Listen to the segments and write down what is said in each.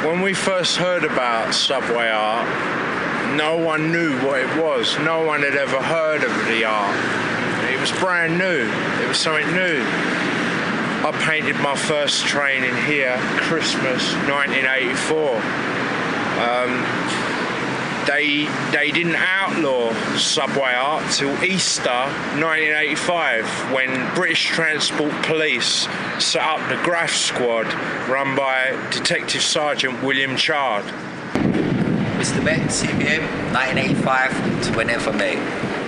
When we first heard about subway art, no one knew what it was. No one had ever heard of the art. It was brand new. It was something new. I painted my first train in here, Christmas 1984. They didn't outlaw subway art till Easter 1985, when British Transport Police set up the Graff Squad, run by Detective Sergeant William Chard. Mr. Met, CBM, 1985 to whenever, mate.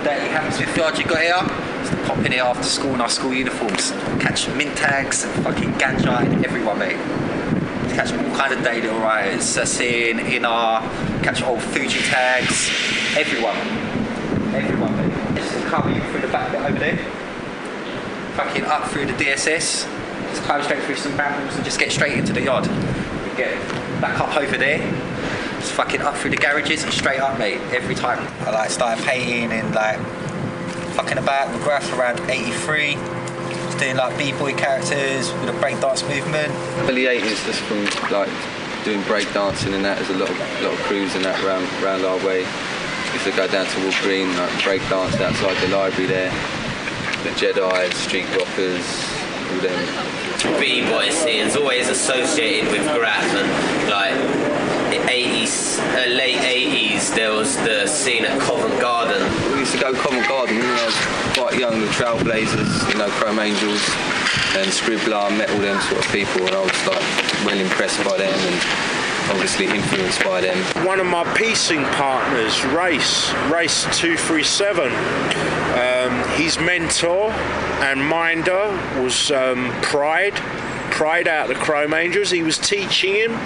That happens with yard you got here. Just pop in here after school in our school uniforms, catch mint tags and fucking ganja and everyone, mate. Catch all kind of day little riders, Sassin, Innar, catch old Fuji tags, everyone, mate. Just come through the back bit over there, fucking up through the DSS, just climb straight through some brambles and just get straight into the yard. Get back up over there, just fucking up through the garages and straight up, mate, every time. I started painting and fucking about with graphs around 83. Doing B-boy characters with a breakdance movement. Early 80s, just from doing breakdancing and that, there's a lot of crews and that around our way. Used to go down to Wood Green, breakdance outside the library there. The Jedi, Street Rockers, all them. B-boy scene's always associated with graph, and 80s, late 80s, there was the scene at Covent Garden. We used to go Covent Garden when I was quite young, the Trailblazers, Chrome Angels and Scribbler, met all them sort of people, and I was well impressed by them and obviously influenced by them. One of my piecing partners, Race 237, his mentor and minder was Pride out of the Chrome Angels. He was teaching him.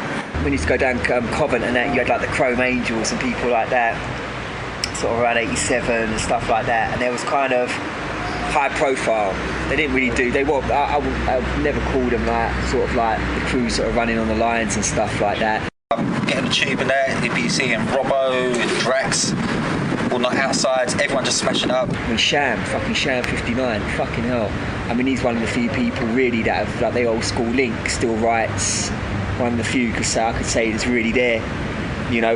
When you used to go down Covent and that, you had the Chrome Angels and people like that, sort of around 87 and stuff like that, and there was kind of high profile. They didn't really do, I never called them the crew sort of running on the lines and stuff like that. Getting the tube in there, you'd be seeing Robbo and Drax, all night outside, everyone just smashing up. I mean, Sham 59, fucking hell. I mean, he's one of the few people really that have, the old school link, still writes. One of the few I could say is really there,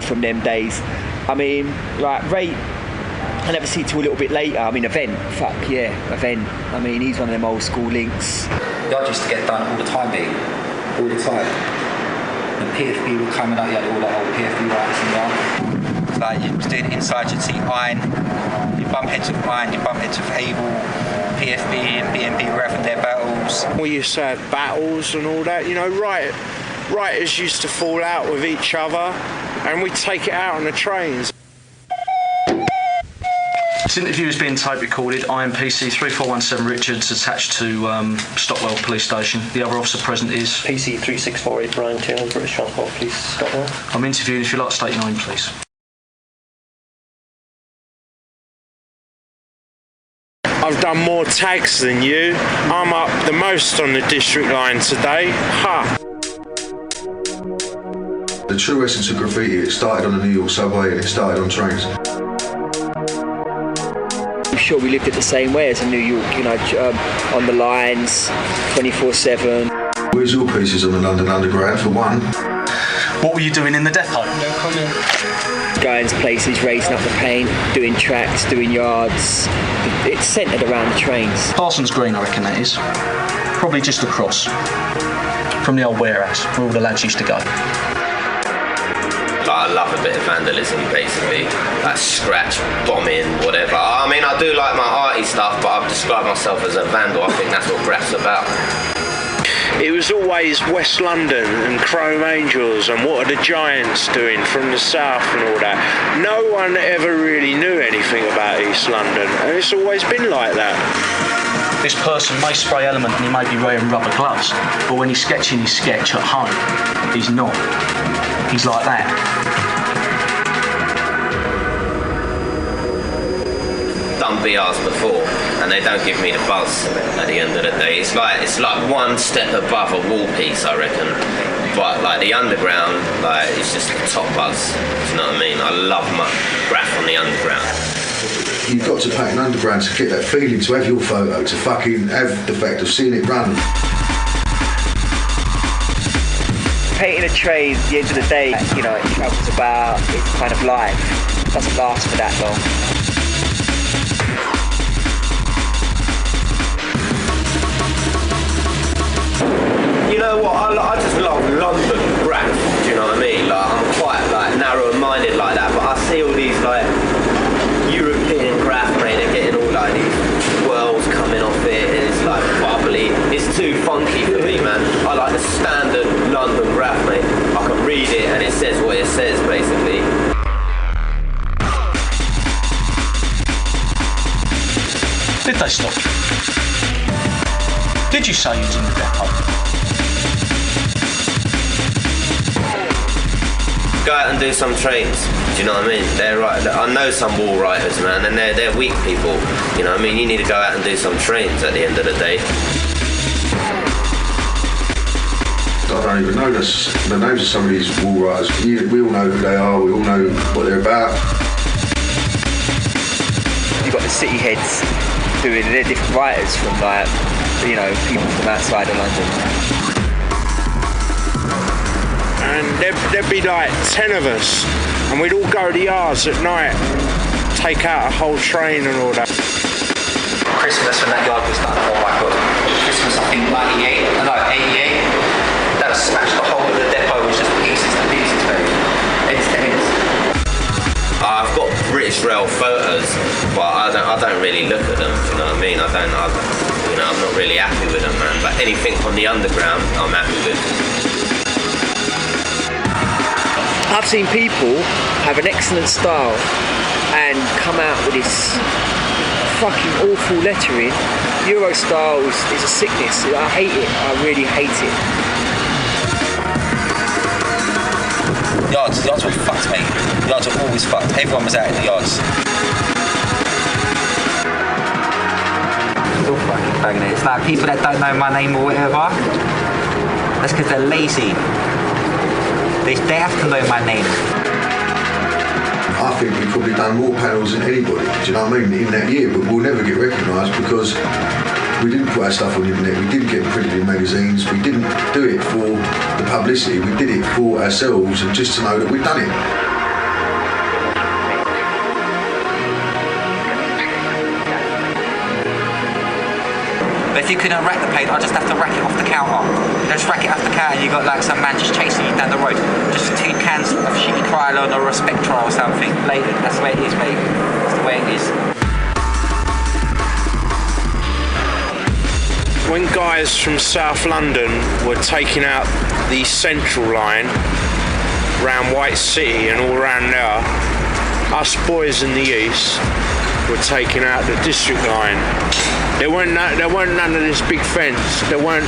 from them days. I mean, Ray, I never see till a little bit later. I mean, Event. I mean, he's one of them old school links. Y'all used to get done all the time, mate. All the time. The PFB were coming out, you had all the old PFB writers in there. You was doing inside, you'd see Iron. You bump heads with Iron, you bump heads with Abel. PFB and BNB were having their battles. We used to have battles and all that, writers used to fall out with each other and we'd take it out on the trains. This interview is being tape recorded. I am PC 3417 Richards, attached to Stockwell Police Station. The other officer present is PC 3648 Brian Taylor, British Transport Police, Stockwell. I'm interviewing. If you'd like to state your name, please. I've done more tags than you. I'm up the most on the district line today. Ha! The true essence of graffiti, it started on the New York subway and it started on trains. I'm sure we lived it the same way as in New York, on the lines, 24/7. Where's your pieces on the London Underground, for one? What were you doing in the depot? Going to places, raising up the paint, doing tracks, doing yards. It's centred around the trains. Parsons Green, I reckon that is. Probably just across from the old warehouse where all the lads used to go. I love a bit of vandalism, basically, scratch, bombing, whatever. I mean, I do like my arty stuff, but I've described myself as a vandal. I think that's what graph's about. It was always West London and Chrome Angels and what are the Giants doing from the south and all that. No one ever really knew anything about East London, and it's always been like that. This person may spray element and he may be wearing rubber gloves, but when he's sketching his sketch at home, he's not. He's like that. Done BRs before, and they don't give me the buzz at the end of the day. It's like one step above a wall piece, I reckon. But the underground, it's just the top buzz. Do you know what I mean? I love my graph on the underground. You've got to paint an underground to get that feeling, to have your photo, to fucking have the fact of seeing it run. painting a train, at the end of the day, you know, it travels about, it's kind of life. It doesn't last for that long. You know what? I just love London rap. Do you know what I mean? Like I'm quite like narrow-minded like that, but I see all these like European graph, mate. They're getting all like these swirls coming off it, and it's like bubbly. It's too funky for me, man. I like the standard London graph, mate. I can read it and it says what it says, basically. Did they stop you? Did you say you was in the depot? Go out and do some trains. Do you know what I mean? They're right. I know some wall writers, man, and they're weak people. You know what I mean? You need to go out and do some trains at the end of the day. I don't even know the names of some of these wall writers. We all know who they are. We all know what they're about. You've got the city heads doing, they're different writers from like, you know, people from outside of London. And there'd be like 10 of us, and we'd all go to the yards at night, take out a whole train and all that. Christmas when that yard was done, oh my god. Christmas, I think 88, that was smashed. The whole of the depot was just pieces to pieces, baby. Ends to ends. I've got British Rail photos, but I don't really look at them. Do you know what I mean? I'm not really happy with them, man. But anything on the underground, I'm happy with. I've seen people have an excellent style and come out with this fucking awful lettering. Euro style is a sickness. I hate it. I really hate it. Yards were fucked, mate. Yards were always fucked. Everyone was out in the yards. It's all fucking bagging it. It's like people that don't know my name or whatever. That's because they're lazy. They have to know my name. I think we've probably done more panels than anybody, do you know what I mean, in that year, but we'll never get recognised because we didn't put our stuff on the internet, we didn't get printed in magazines, we didn't do it for the publicity, we did it for ourselves and just to know that we'd done it. But if you couldn't rack the paint, I'd just have to rack it off the counter. Just rack it off the counter and you got like some man just chasing you down the road. Just 2 cans of shitty Krylon or a Spectra or something. Lady, that's the way it is, mate. That's the way it is. When guys from South London were taking out the central line around White City and all around there, us boys in the east were taking out the district line. There weren't none of this big fence. There weren't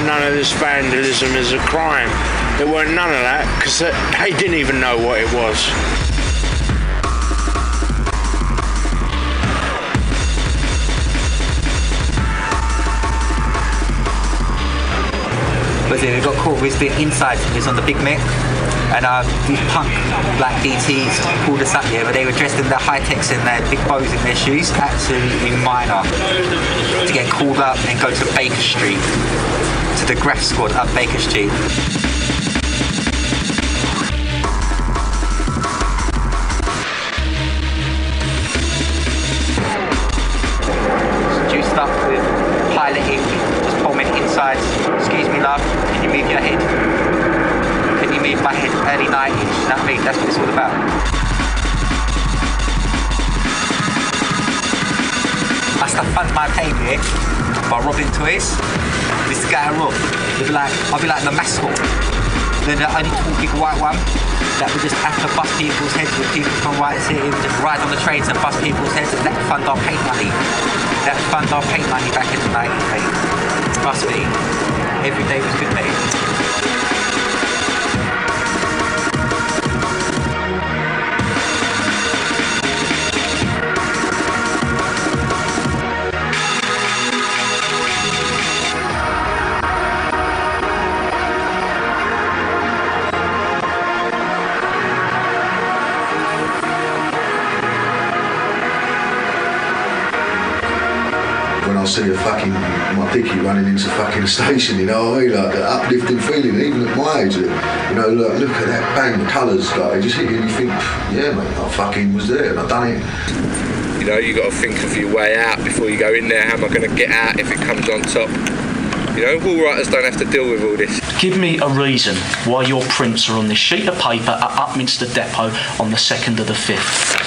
none of this vandalism as a crime. There weren't none of that because they didn't even know what it was. But then we got caught with the inside. It was on the Big Mick. And these punk black DTs pulled us up here, but they were dressed in their high-techs and their big bows in their shoes. Absolutely minor. To get called up and go to Baker Street, to the Graph Squad up Baker Street. Juiced up with pilot ink, just pull me inside. Excuse me, love, can you move your head? Can you move my head early 90s? You know what I mean? That's what it's all about. I used to fund my pay here by robbing toys. This guy Rob, I'll be like the mascot. The only tall big white one that would just have to bust people's heads with people from White City and just ride on the trains and bust people's heads and that fund our paint money. That fund our paint money back in the 90s, mate. Trust me, every day was good, mate. When I see my dickie running into fucking station, you know what I mean? Like the uplifting feeling, even at my age, you know, look at that, bang, the colours, like, they just hit you and you think, yeah, mate, I fucking was there and I done it. You know, you got to think of your way out before you go in there. How am I going to get out if it comes on top? You know, wall writers don't have to deal with all this. Give me a reason why your prints are on this sheet of paper at Upminster Depot on the 2nd of the 5th.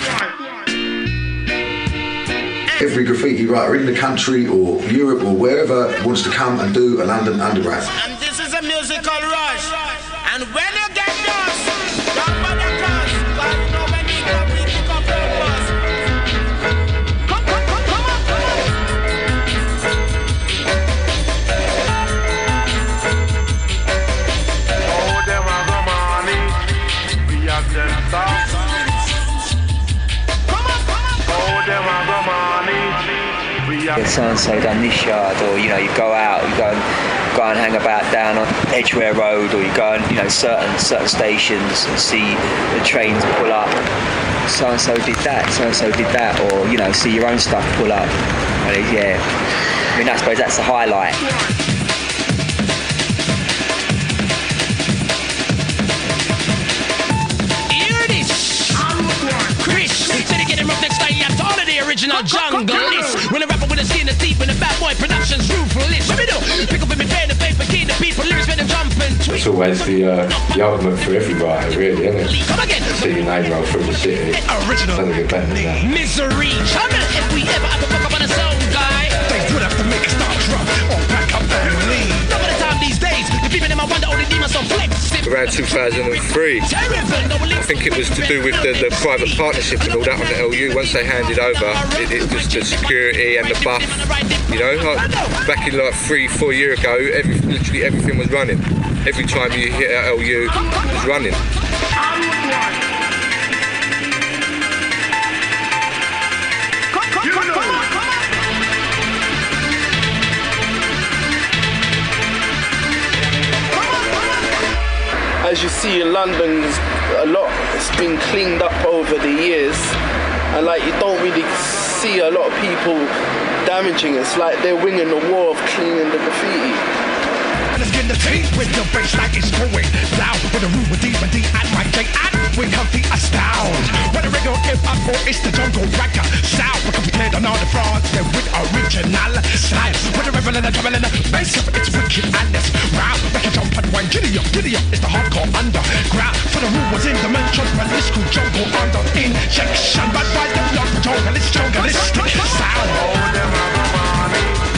Every graffiti writer in the country or Europe or wherever wants to come and do a London Underground. And this is a musical rush. And when you get lost, don't bother cross. Cause you know when you come, we pick up your bus. Come on. Oh, them are the money. We have them stars. Oh, them are the money. So-and-so done this yard, or you know, you go out, you go and hang about down on Edgware Road, or you go and, you know, certain stations and see the trains pull up. So-and-so did that, or, you know, see your own stuff pull up. And yeah, I mean, I suppose that's the highlight. Original junglist. When a rapper with a skin that's deep and a bad boy production's ruthless. What we do? Pick up in me pen and paper, key the people, lyrics with them jumping. It's always the ultimate for every writer, really, isn't it? See your name roll through the city. Original. Doesn't get better than that. Misery. If we ever have to fuck up on a song, guy, they would have to make a start drum or pack up and leave. Some of the time these days, the people in my wonder only demons on flex. Around 2003, I think it was to do with the private partnership and all that on the LU. Once they handed over, it was the security and the buff. You know, like back in like 3-4 years ago, literally everything was running. Every time you hit an LU, it was running. As you see in London, a lot has been cleaned up over the years, and like you don't really see a lot of people damaging it. It's like they're winning the war of cleaning the graffiti. Let's get the tape with the bass like it's going down. With the room with deep and deep at my day and we come the astound. Whether regular hip-hop or it's the jungle rocker sound. We're compared on all the frauds there with original style. With the rebel and the trouble and the bass up, it's wicked and it's round. Make a jump and wine, giddy up, it's the hardcore underground. For the room was in dimensions, but this cool jungle under injection. But by the block, jungleistic sound. Oh, them are the money.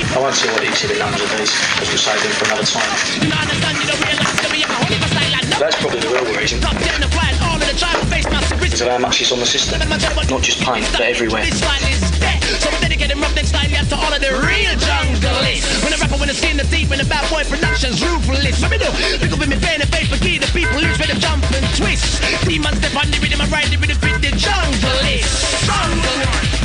I won't see what each of the numbers of these, because we'll save them for another time. That's probably the real reason. Because of how much is on the system. Not just paint, but everywhere. So we're dedicating rough neck style to all of the real junglers. When a rapper with a skin that's deep and the bad boy production's ruthless. What we do? Pick up in me pen and paper, key the people, lyrics with them jump and twist. Demons step on the rhythm and ride the rhythm fit the junglers. Junglers.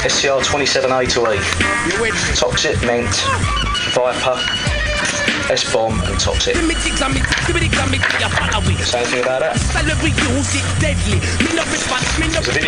SCR 27A to E. Toxic, Mint, Viper, S-Bomb and Toxic. Say anything about that? There's a video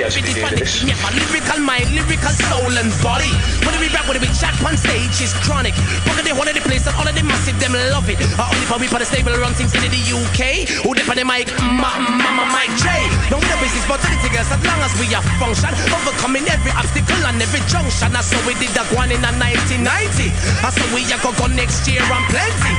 to be doing this. Lyrical mind, lyrical soul and body. Whether we rap, whether we chat on stage is chronic. Because they wanted the place and all of the massive, them love it. Only for we for the stable run things in the UK. Who they on the mic, Mike J. No we the business, but anything else as long as we are function. Overcoming every obstacle and every junction. That's how we did that one in 1990. That's how we are go next year and plenty.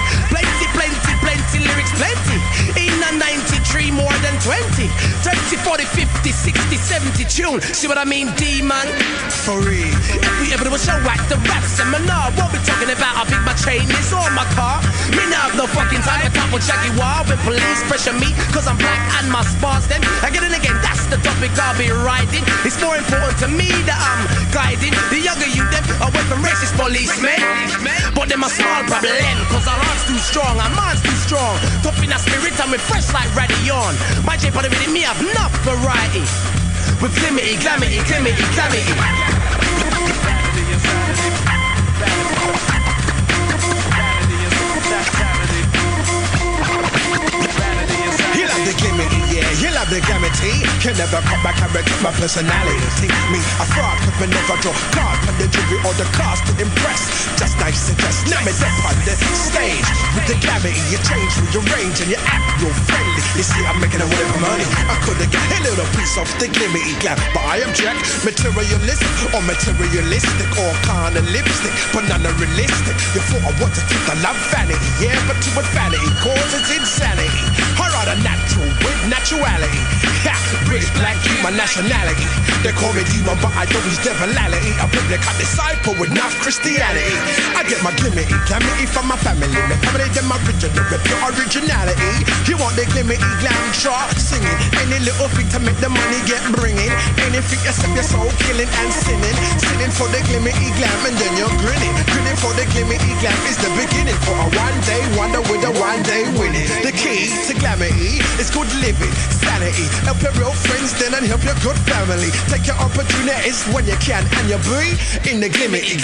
Plenty lyrics, plenty. In a 93, more than 20. 30, 40, 50, 60, 70 tune. See what I mean, D-man? For real. If we ever do a show at the rap seminar, what we talking about? I think my chain is on my car. Me not have no fucking time to talk with Jaguar. When police pressure me, cause I'm black and my spars them. Again and again, that's the topic I'll be riding. It's more important to me that I'm guiding the younger you them away from racist policemen. But them a small problem, cause our heart's too strong, our mind's too strong. Tough in our spirit and we fresh like Radion. My J party with me have enough variety. With glimity. You love the glimity, yeah, you love the gamity. Can never come back and wreck my personality. Think me a fraud, could we never draw card from the jury or the cast to impress. Just nice and just let me step on the stage. With the glamity, you change with your range and you act real friendly. You see, I'm making a whatever money. I could have got a little piece of the glimity glam, but I am Jack, materialistic or materialistic or kind of lipstick, but none are realistic. You thought I wanted to the love vanity, yeah, but too much vanity causes insanity. I rather natural with naturality. Ha, British black, keep my nationality. They call me demon, but I don't use devility. I biblical disciple with enough Christianity. I get my glimity from my family. My family, them original, with pure originality. You want the glimity glam chart singing. Any little thing to make the money get bringing. Anything you set your soul killing and sinning. Sinning for the glimity glam and then you're grinning. Grinning for the glimity glam is the beginning for a one day wonder with a one day winning. The key to glamity is good living, sanity. Help your real friends then and help your good family. Take your opportunities when you can and you be in the glimity.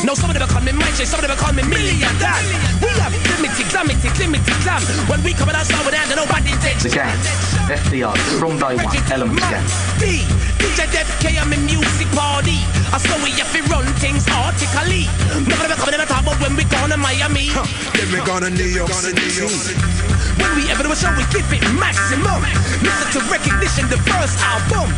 No, some of them call me Mike, some of them call me Million Dan. We have glimity glam. When we come at us, we down to nobody takes. The gang, FDR, from day one, Elements gang. DJ Def K, I'm in music party. I saw we have to run things artically. Never coming in the top, but when we gone to Miami, then we gonna New York City. When we ever do a show, we give it maximum. Listen to Recognition, the first album.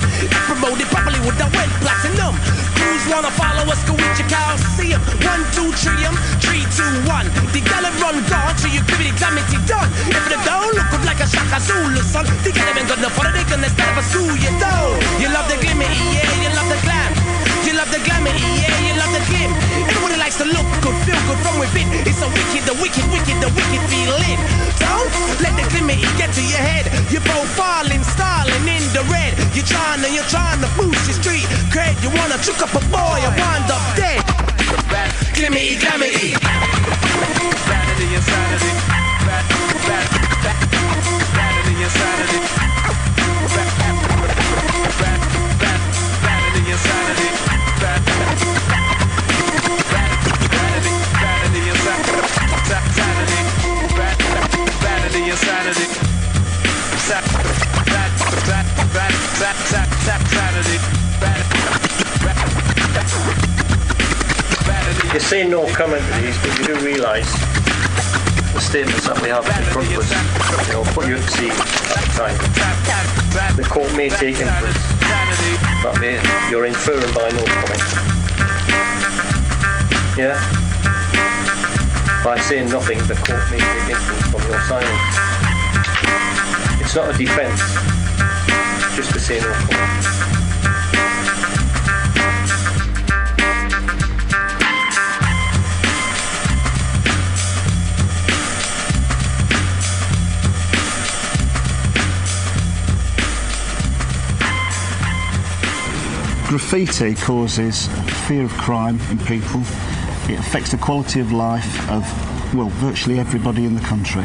Promoted properly with the went platinum. Crews wanna follow us, go with your cows, see 'em. 1, 2, 3, 3, 2, 1. The gala run gone, so you give it glamity done. If they don't look good like a Shaka Zulu, son. The gala ain't got no fun, they gonna start to sue you, though. You love the glimity, yeah, you love the glam. You love the glamity, yeah, you love the glim. Everybody likes to look good, feel good from within. It's a wicked feeling. Don't let the glimity get to your head. You're profiling, styling in the red. You're trying to boost your street cred. You wanna choke up a boy and wind up dead. Glimity. Vanity, insanity. Vanity, insanity. You're seeing no commentaries, but you do realise the statements that we have in front of us, put you to see time. The court may take inference, but you're inferring by no comment. Yeah? By saying nothing, the court may take inference from your silence. It's not a defence, just to say no comment. Graffiti causes fear of crime in people. It affects the quality of life of, well, virtually everybody in the country.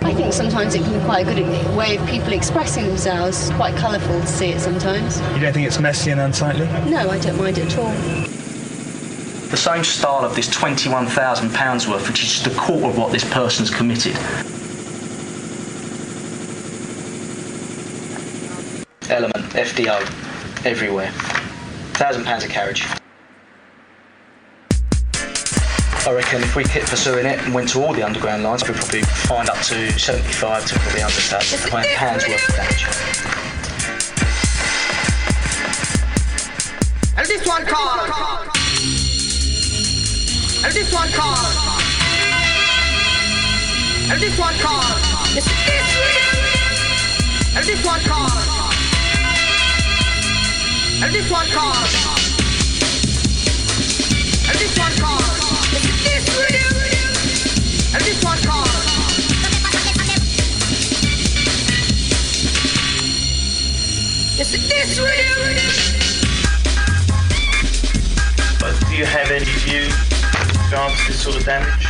I think sometimes it can be quite a good way of people expressing themselves. It's quite colourful to see it sometimes. You don't think it's messy and unsightly? No, I don't mind it at all. The same style of this £21,000 worth, which is just a quarter of what this person's committed. Element, FDO, everywhere. £1,000 a carriage. I reckon if we kept pursuing it and went to all the underground lines, we'd probably find up to 75 to probably £100,000 worth of damage. And this one called. And this one called. And this one called. And this one called. And this one called. And this one called. And this one called. Is this real? But do you have any view with regards to this sort of damage?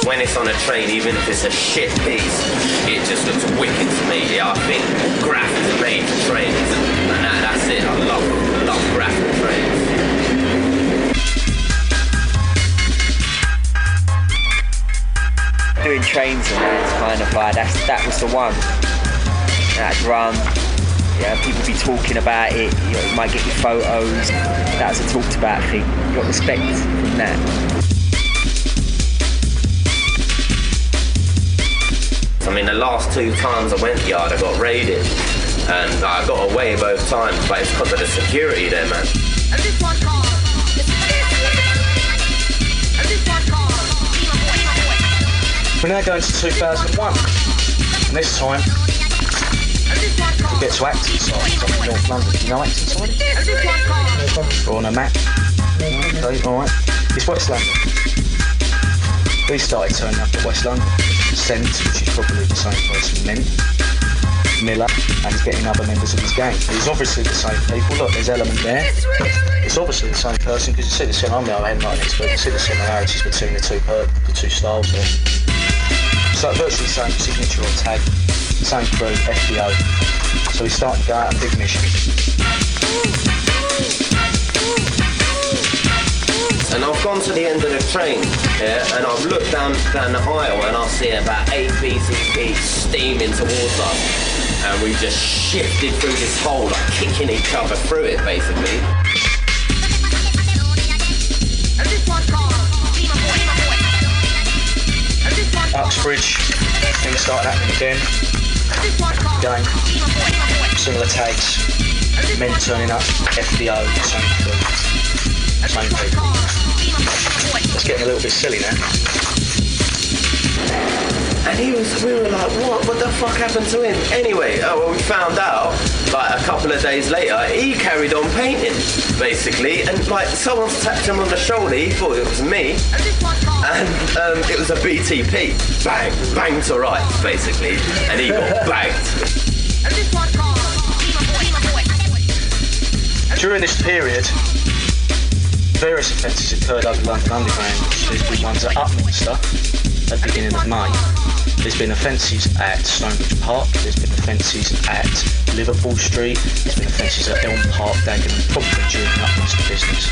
When it's on a train, even if it's a shit piece, it just looks wicked to me. Yeah, I think graphs are made for trains, and that's it. I love graphs for trains. Doing trains and that, it's kind of like that was the one. That drum, yeah, people be talking about it. You might get your photos. That's a talked about thing. You got respect from that. I mean, the last 2 times I went yard, I got raided, and I got away both times, but it's because of the security there, man. And this one called. And this one called. We're now going to 2001, and this time we get to Acton side, it's up in North London. You know Acton side? Or on a map. Okay, alright. It's West London. We started turning up at West London. Sent, which is probably the same person, Miller, and he's getting other members of his gang. It's obviously the same people. Look, there's Element there. It's obviously the same person because you see the similarity. I'm not an expert. You see the similarities between the two styles there. So virtually the same signature or tag, same crew, FBO. So we started to go out on big missions. And I've gone to the end of the train, yeah, and I've looked down the aisle and I see about 8 BCPs steaming towards us. And we just shifted through this hole, like kicking each other through it, basically. Uxbridge, things started happening again. Going, similar tags, men turning up, FBO, same crew, same people. It's getting a little bit silly now. And we were like, what the fuck happened to him? Anyway, we found out, like a couple of days later, he carried on painting, basically, and like someone's tapped him on the shoulder, he thought it was me, and it was a BTP. Bang, bang to rights, basically, and he got bagged. During this period, various offences occurred over London Underground. There's been ones at Upminster at the beginning of May. There's been offences at Stonebridge Park. There's been offences at Liverpool Street. There's been offences at Elm Park, Dagenham, probably during the Upminster business.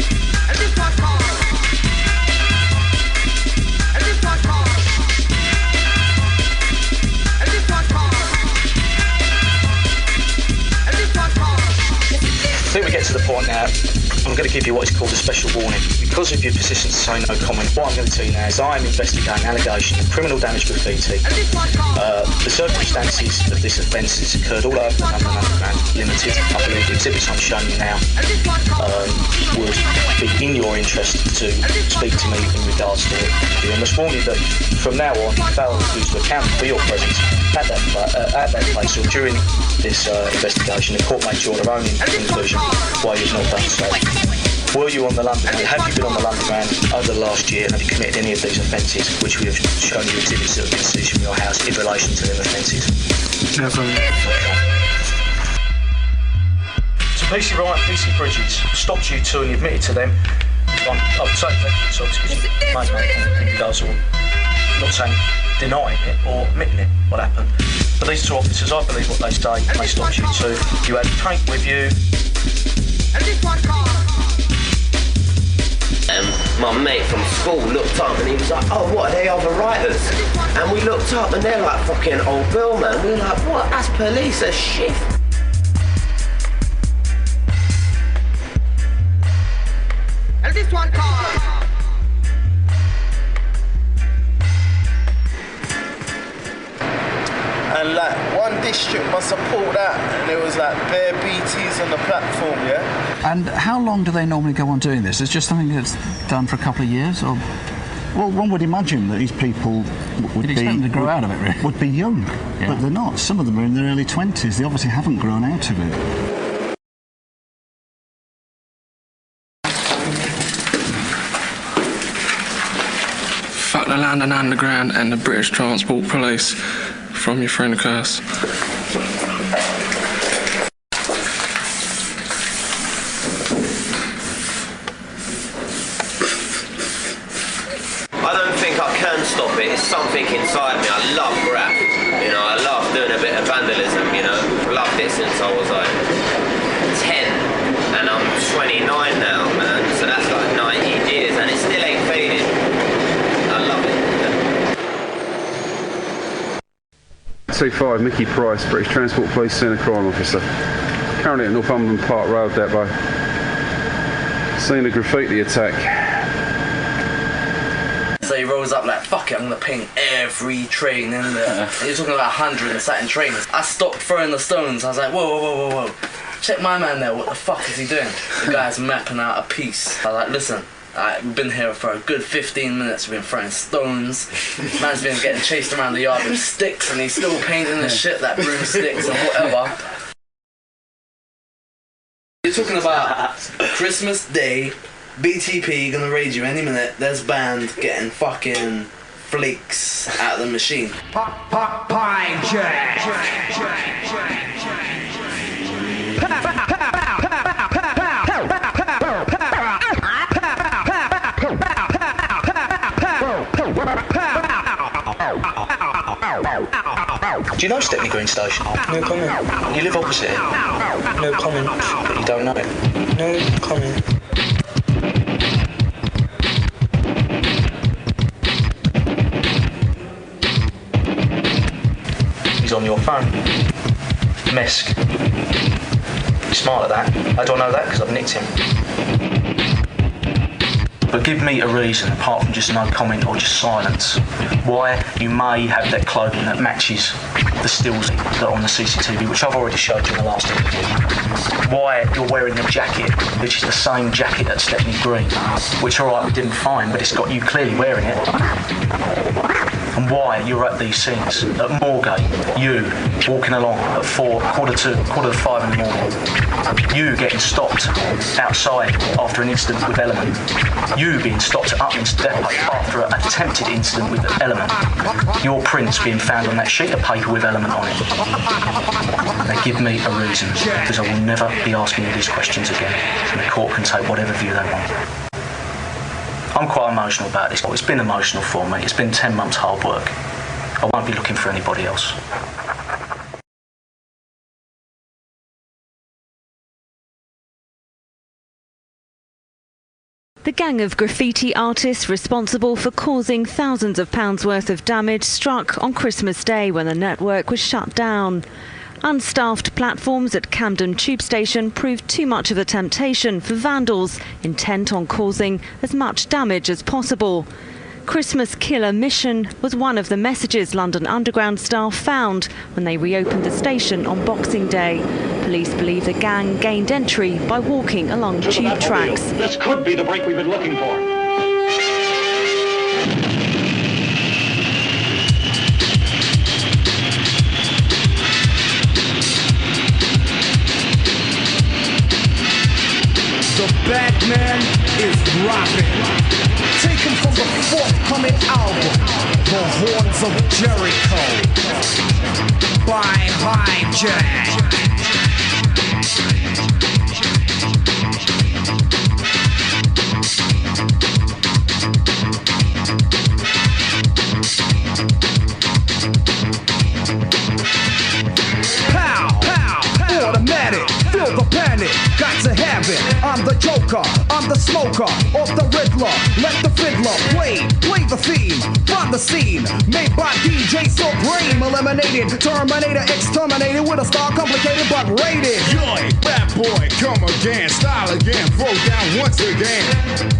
I think we get to the point now, I'm going to give you what is called a special warning. Because of your persistence to say no comment, what I'm going to tell you now is I am investigating allegation of criminal damage graffiti. The circumstances of this offence has occurred all over the London Underground Limited. I believe the exhibits I'm showing you now would be in your you're interested to speak to me in regards to it. I must warn you that from now on, you fail to account for your presence at that place or during this investigation. The court may draw their own conclusion why you've not done so. Were you on the London? Have you been on the Underground over the last year? And have you committed any of these offences, which we have shown you exhibits that have been seized from your house in relation to them offences? Never. So PC Wright, PC Bridges stopped you two and you admitted to them. I've taken that so because you made in regards to not saying denying it or admitting it, what happened. But these two officers, I believe what they say, they stopped you two. You had paint with you. My mate from school looked up and he was like, oh, what are they other writers? And we looked up and they're like fucking Old Bill, man. We were like, what? That's police, that's shift. And this one called. And like one district must have pulled out and there was like bare BTs on the platform, yeah? And how long do they normally go on doing this? It's just something that's done for a couple of years, or? Well, one would imagine that these people would You'd expect them to grow out of it, really. Would be young, Yeah. but they're not. Some of them are in their early 20s. They obviously haven't grown out of it. Fuck the London Underground and the British Transport Police. From your friend Curse. I don't think I can stop it. It's something inside me. I love rap. You know, I love doing a bit of vandalism, you know. Loved it since I was like 10 and I'm 29 now, man. So that's like 19 years and it still ain't faded. I love it. 25 Mickey Price, British Transport Police Centre Crime Officer. Currently at Northumberland Park Road Depot. Seen a graffiti attack. So he rolls up like, fuck it, I'm gonna paint every train in there. You're talking about 100 and something trains. I stopped throwing the stones. I was like, whoa, whoa, whoa, whoa, whoa. Check my man there, what the fuck is he doing? The guy's mapping out a piece. I was like, listen. We've been here for a good 15 minutes, we've been throwing stones. Man's been getting chased around the yard with sticks and he's still painting the shit like broomsticks and whatever. You're talking about Christmas Day, BTP gonna raid you any minute, there's band getting fucking flakes out of the machine. Pine check. Do you know Stepney Green Station? No comment. You live opposite it? No comment, but you don't know it. No comment. He's on your phone. Mesk. You're smart at that. I don't know that because I've nicked him. But give me a reason, apart from just no comment or just silence, why you may have that clothing that matches the stills that are on the CCTV, which I've already showed you in the last interview. Why you're wearing a jacket, which is the same jacket at Stepney Green, which alright we didn't find, but it's got you clearly wearing it. And why you're at these scenes. At Moorgate, you walking along at quarter to 5 in the morning. You getting stopped outside after an incident with Element. You being stopped at Upminster Depot after an attempted incident with Element. Your prints being found on that sheet of paper with Element on it. They give me a reason, because I will never be asking you these questions again. And the court can take whatever view they want. I'm quite emotional about this. It's been emotional for me. It's been 10 months hard work. I won't be looking for anybody else. The gang of graffiti artists responsible for causing thousands of pounds worth of damage struck on Christmas Day when the network was shut down. Unstaffed platforms at Camden Tube Station proved too much of a temptation for vandals intent on causing as much damage as possible. Christmas killer mission was one of the messages London Underground staff found when they reopened the station on Boxing Day. Police believe the gang gained entry by walking along tube tracks. This could be the break we've been looking for. The Batman is dropping. Taken from the forthcoming album, The Horns of Jericho, by Hijack. Pow, pow, automatic, feel the panic, got to have it. I'm the Joker, I'm the smoker, off the Riddler. Let the fiddler play the theme from the scene. Made by DJ Supreme, eliminated, Terminator, exterminated with a star complicated but rated. Yoy, bad boy, come again, style again, throw down once again.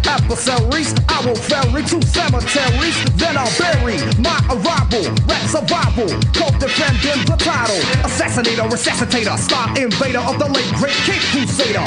Adversaries, I will ferry to cemeteries, then I'll bury my arrival. Rap survival, co-defending the title. Assassinator, resuscitator, star invader of the late great Cape Crusader.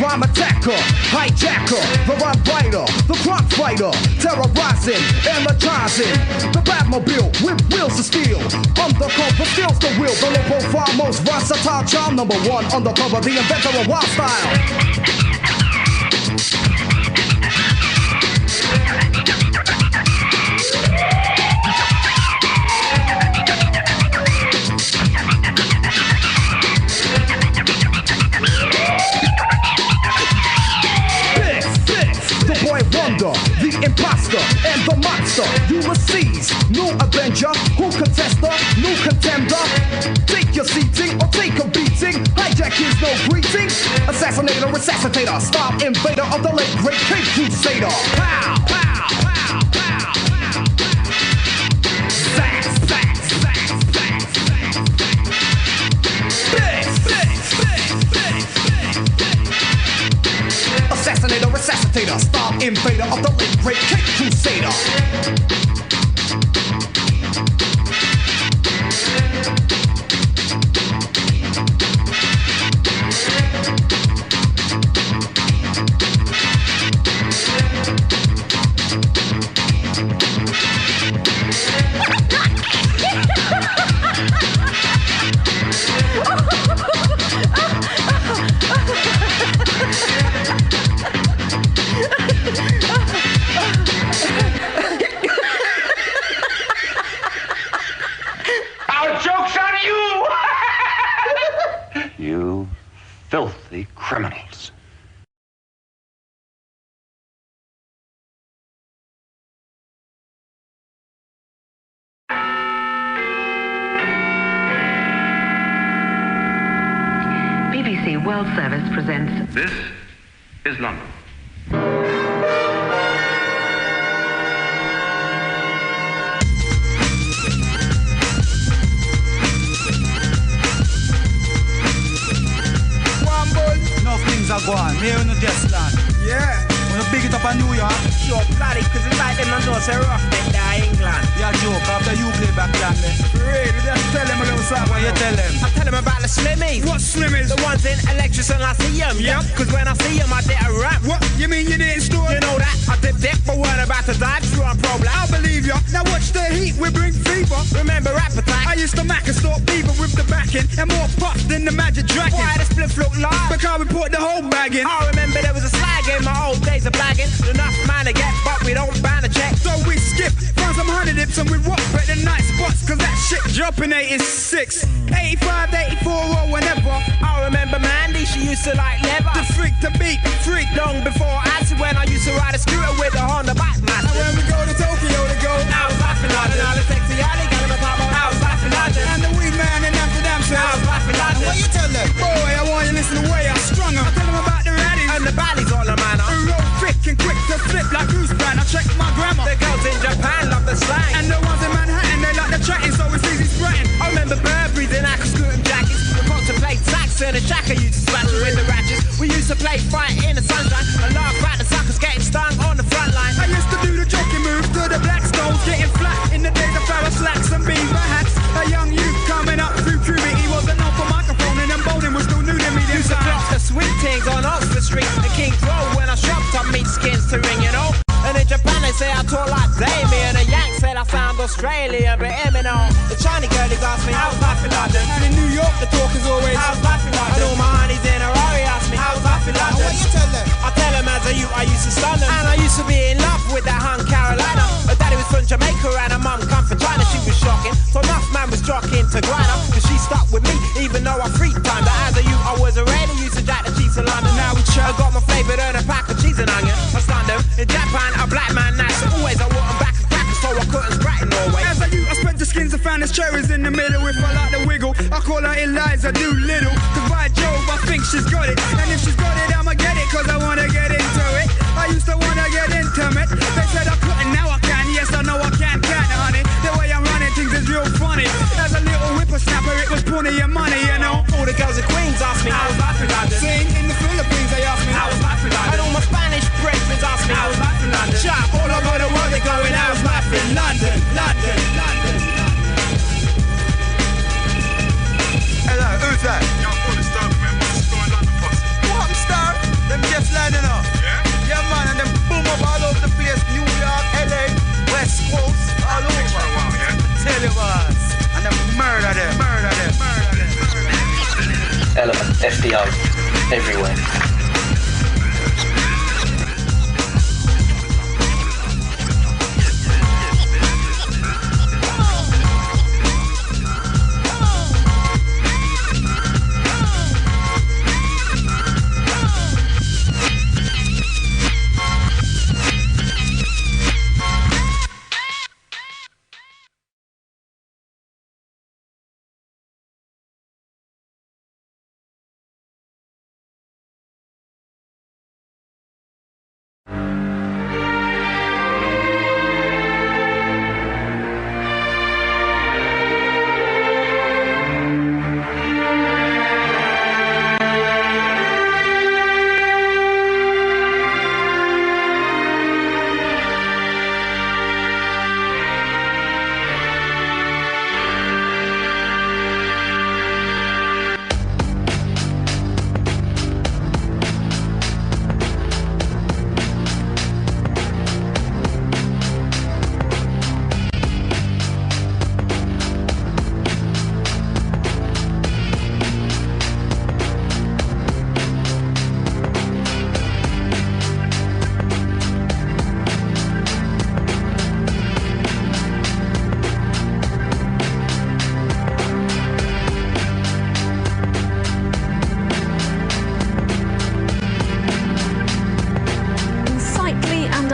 Rhyme attacker, hijacker, the rhyme writer, the crime fighter, terrorizing, energizing, the Batmobile with wheels of steel, undercover steals the wheel, the low profile, most versatile child, number one undercover, the inventor of wild style. The imposter and the monster, Ulysses, new Avenger, who contester, new contender. Take your seating or take a beating. Hijack is no greeting. Assassinator, resuscitator, star invader of the late great Cape Crusader. Pow, pow, pow, pow, pow. Zack, zack, zack, zack, zack. Assassinator, resuscitator, star invader of the late great Cape Crusader. You filthy criminals. BBC World Service presents... This is London. Enough things are going. Here in the guest land. Yeah. Wanna big it up in New York? Sure, bloody, cause it's like them and those rough thing there in England. Yeah, joke. After you play back land, really? Just tell them a little something. What you tell them? I tell them about the Slimmies. What Slimmies? The ones in Electric and I see them. Yep. Cause when I see them, I did a rap. What? You mean you didn't store? You know that. I did dip, but weren't about to dive through a problem. I believe ya. Now watch the heat, we bring fever. Remember appetite? I used to mac and stalk beaver with the backing and more puff than the magic dragon. Why the split look large? Because we put the whole bag in. I remember there was a slag in my old days of blagging. Enough man to get, but we don't ban a check. So we skip, find some honey dips and we rock at the night spots. Cause that shit dropping 86, 85, 84 or whenever. I remember Mandy, she used to like leather. The freak to beat, freak. Long before acid when I used to ride a scooter with a Honda bike master. And when we go to Tokyo to go, I was laughing London. All the sexy alley, got in the car, I was laughing London. And the weed man in Amsterdam says, I was laughing London. What you tell them? Boy, I want you to listen to the way I strung them. I tell them about the raddies and the valleys all the manner. used to play fight in the sunshine and laugh at the suckers getting stung on the front line. I used to do the jockey move to the black stones, getting flat in the days of Farrah slacks and beaver hats. A young youth coming up through puberty wasn't known for microphone and bowling was still new to me. Used to clock the sweet things on Oxford Street and King's Road when I shopped on meat skins to ring, you know. And in Japan they say I talk like Damien. The Yanks said I sound Australian, but hear me now. The Chinese girlies ask me how's life in London. And in New York the talk is always how's life in London. And all my honeys in a Rari ask me how's life in London. What you tell them? I tell them as a youth I used to stun them. And I used to be in love with that hun Carolina. Her daddy was from Jamaica and her mum come from China. She was shocking, so enough man was jockeying to grind her. Cause she stuck with me even though I free timed her. As a youth I was a really used to jack the cheese in London. Now we chat. I got my flavoured and a pack of cheese and onion. I stunned them. In Japan a black man now. So always I want them back and crackers, so I couldn't sprat in Norway. As I used, I spent the skins and found his cherries in the middle. If I like the wiggle, I call her Eliza Doolittle. Cause by Jove, I think she's got it. And if she's got it, I'ma get it, cause I wanna get into it. I used to wanna get intimate. They said I couldn't, now I can. Yes, I know I can, honey. The way I'm running things is real funny. As a little whippersnapper, it was plenty of money, you know. All the girls in Queens ask me how was life in London. Sing in the Philippines, they ask me how was life in London. And all my Spanish brethren ask me how was life in London. Shut all over the world, they going how's life in London, London, London. Hello, who's that? Yo, I'm calling Star, man. What's the story in London, posse? What, I'm Star? Them just landing up. Yeah? Yeah, man, and them boom up all over the place. New York, LA, West Coast, all over. For a while, yeah? Tell you what. And them murder them, murder them, murder them. Element, FDO, everywhere.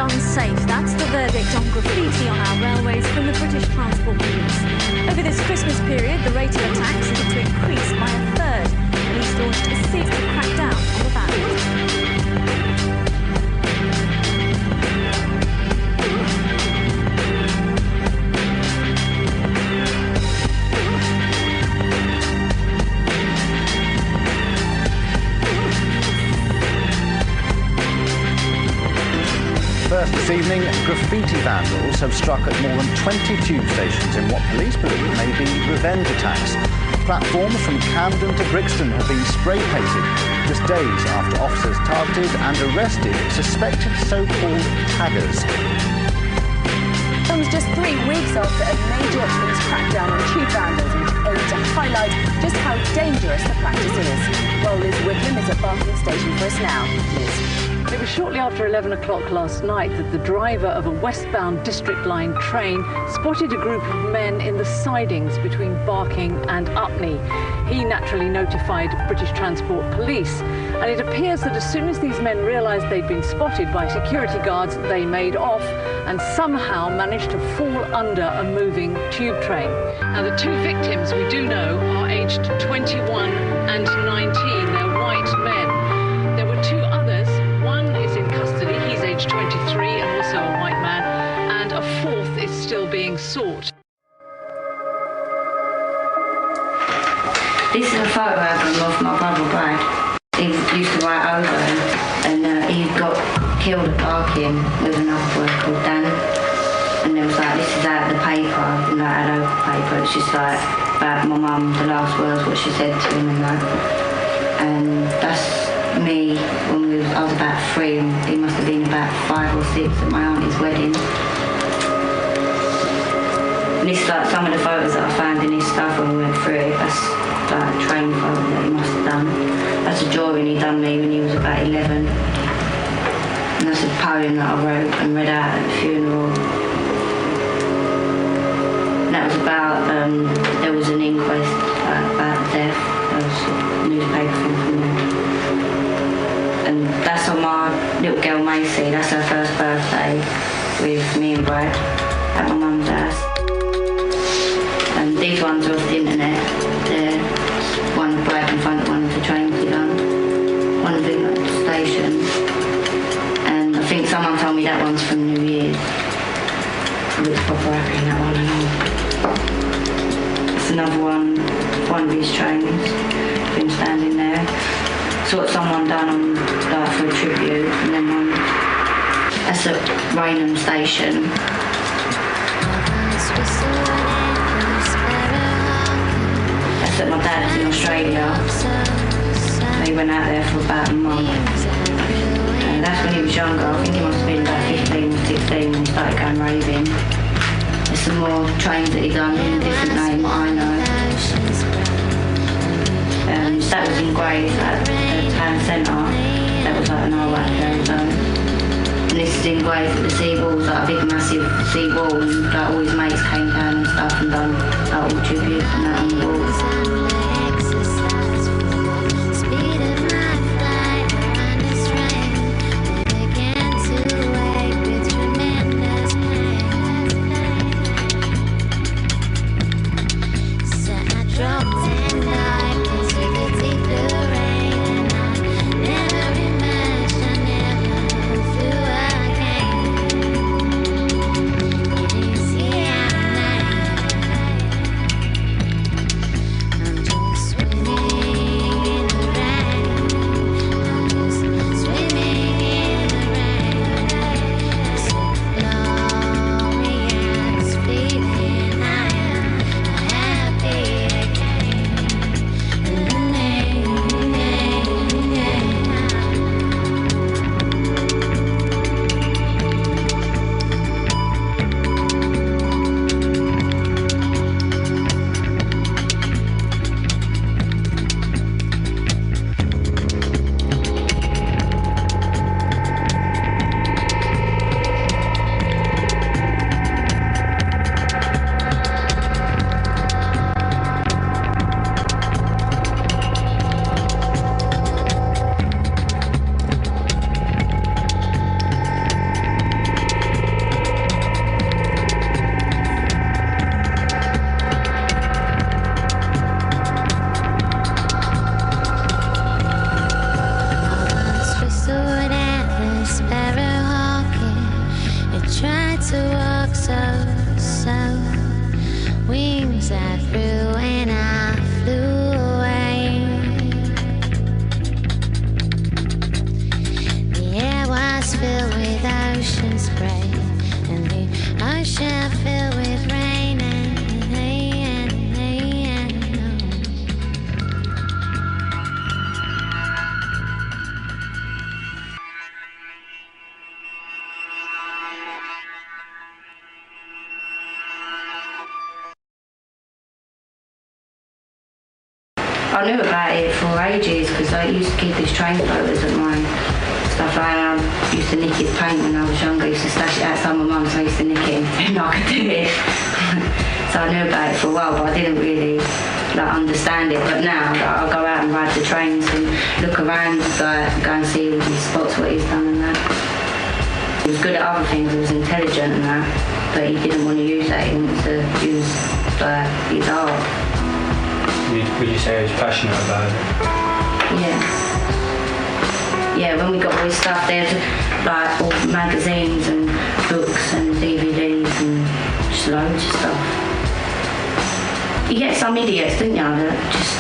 Unsafe. That's the verdict on graffiti on our railways from the British Transport Police. Over this Christmas period, the rate of attacks is to increase by a third. Police launched a series to crack down on the vandals. First this evening, graffiti vandals have struck at more than 20 tube stations in what police believe may be revenge attacks. Platforms from Camden to Brixton have been spray-painted just days after officers targeted and arrested suspected so-called taggers. Comes just 3 weeks after a major police crackdown on tube vandals, which aimed to highlight just how dangerous the practice is. Well, Liz Wickham is at Barking Station for us now. Liz. It was shortly after 11 o'clock last night that the driver of a westbound District Line train spotted a group of men in the sidings between Barking and Upney. He naturally notified British Transport Police, and it appears that as soon as these men realised they'd been spotted by security guards, they made off and somehow managed to fall under a moving tube train. Now, the 2 victims we do know are aged 21 and 19. They're white men. There were 2 others. One is in custody, he's aged 23 and also a white man, and a 4th is still being sought. This is a photo album of my brother Brad. He used to right over him, and he got killed at parking with another boy called Dan. And it was like, this is out of the paper, and like a local paper. It's just like about my mum, the last words, what she said to him, and that. And that's me when I was about 3, and he must have been about 5 or 6 at my auntie's wedding. And this is like some of the photos that I found in his stuff when we went through it. That's like a train photo that he must have done. That's a drawing he done me when he was about 11. And that's a poem that I wrote and read out at the funeral. And that was about, there was an inquest about death. There was a newspaper thing from there. And that's on my little girl Macy. That's her first birthday with me and Brad at my mum's house. And these ones are off the internet. They're one right in front of one of the trains we done, one of the stations. And I think someone told me that one's from New Year's. It looks proper happy in that one and all. It's another one of his trains, been standing there. It's what someone done on, like, for a tribute, and then one. That's at Raynham Station. That's at my dad's in Australia. He went out there for about a month. And that's when he was younger. I think he must have been about 15 or 16 when he started going raving. There's some more trains that he done in a different name, what I know. That was in Grays at the town centre. That was like an RYK zone. And this is in Grays at the seawalls, like a big massive seawall, and like all his mates came down and stuff and done like all tributes and that on the walls. I knew about it for ages because I used to keep his train photos at my stuff. I used to nick his paint when I was younger. I used to stash it outside my mum, so I used to nick it and pretend I could do it. So I knew about it for a while, but I didn't really understand it. But now I'll go out and ride the trains and look around, go and see all these spots, what he's done and that. He was good at other things, he was intelligent and that, but he didn't want to use that, he wanted to use his art. Would you say he was passionate about it? Yeah, when we got all his stuff, there's like all magazines and books and DVDs and just loads of stuff. You get some idiots, don't you, that just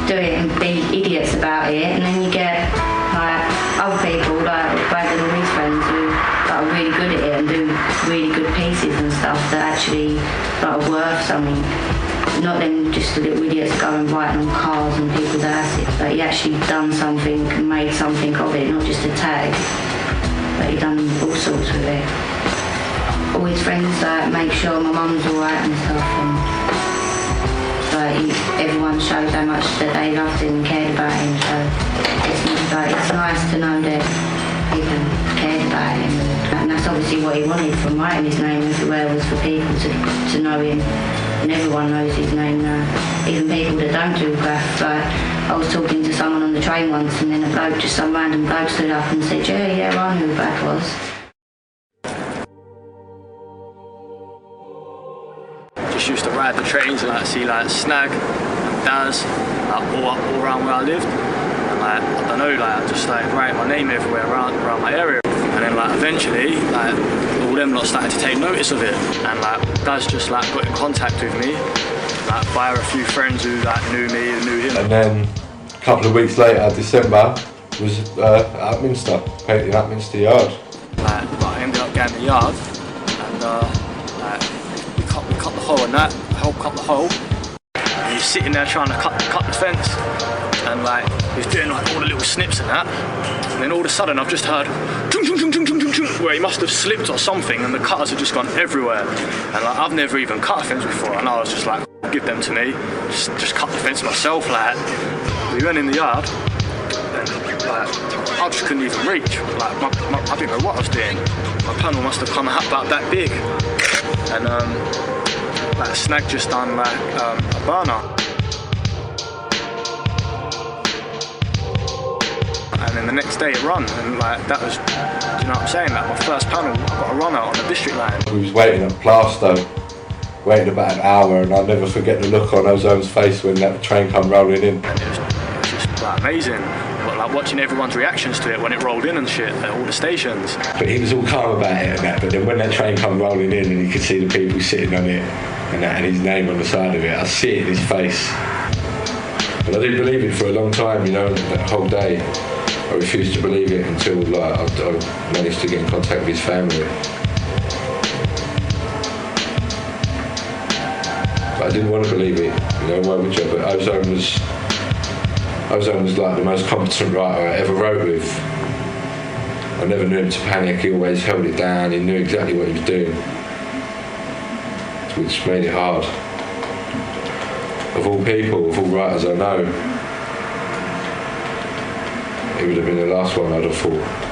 do it and be idiots about it, and then you get stuff that actually like, are worth something. Not them just the little idiots going writing on cars and people's asses, but he actually done something and made something of it, not just a tag, but he done all sorts with it. All his friends make sure my mum's alright and stuff, and everyone shows how much that they loved him and cared about him, so it's nice to know that people cared about him, and that's obviously what he wanted from writing his name everywhere, was for people to know him. And everyone knows his name now, even people that don't do graff. Like, I was talking to someone on the train once, and then some random bloke stood up and said, yeah, I knew who Brad was. Just used to ride the trains and like see like Snag and Daz like, all around where I lived, and like I don't know, like I just like writing my name everywhere around my area, and then like eventually like all them lot started to take notice of it, and like Daz just like got in contact with me like via a few friends who like knew me and knew him. And then a couple of weeks later, December, was at Minster, painting at Minster Yard. Like, I ended up getting the yard, and like we cut the hole in that, cut the hole, and he was sitting there trying to cut the fence, and like he was doing like all the little snips and that, and then all of a sudden I've just heard chung, chung, chung, chung, chung, chung, chung, where he must have slipped or something, and the cutters have just gone everywhere, and like I've never even cut a fence before, and I was just like, give them to me, just cut the fence myself. Like we went in the yard, and like I just couldn't even reach, like I didn't know what I was doing. My panel must have come about that big, and like Snag just done like a burner, and then the next day it run, and like that was, do you know what I'm saying, like my first panel, I got a run out on the district line. We was waiting at Plasto, waited about an hour, and I'll never forget the look on Ozone's face when that train come rolling in. And it was just like amazing, but like watching everyone's reactions to it when it rolled in and shit at all the stations. But he was all calm about it and that, but then when that train come rolling in and you could see the people sitting on it and that, and his name on the side of it, I see it in his face. But I didn't believe it for a long time, you know, that whole day. I refused to believe it until like I managed to get in contact with his family. But I didn't want to believe it, you know, why would you? But Ozone was like the most competent writer I ever wrote with. I never knew him to panic, he always held it down, he knew exactly what he was doing, which made it hard. Of all people, of all writers I know, he would have been the last one I'd have thought.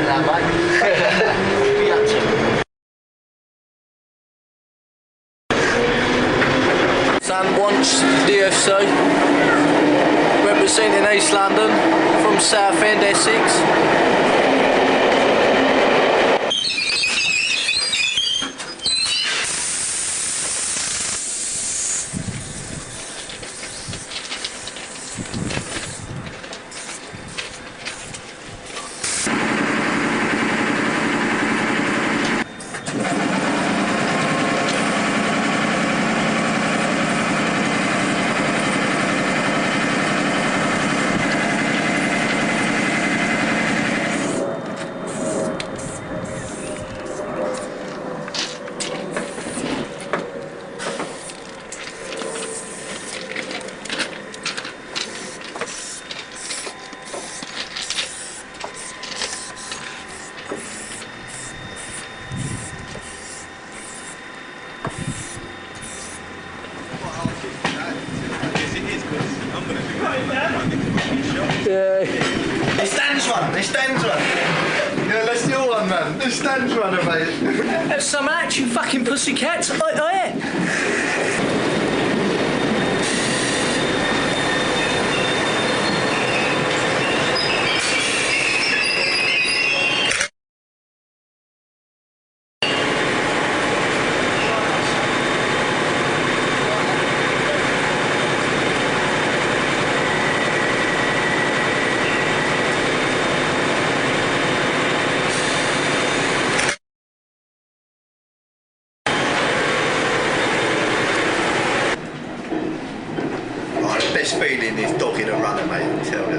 now, mate. Be up to. Sam Wants, DFC, representing East London from Southend, Essex. It stands one, it stands one. Yeah, let's do one, man. It stands one, mate. Have some at you fucking pussycats. Best feeling is dogging a runner, mate, I tell you.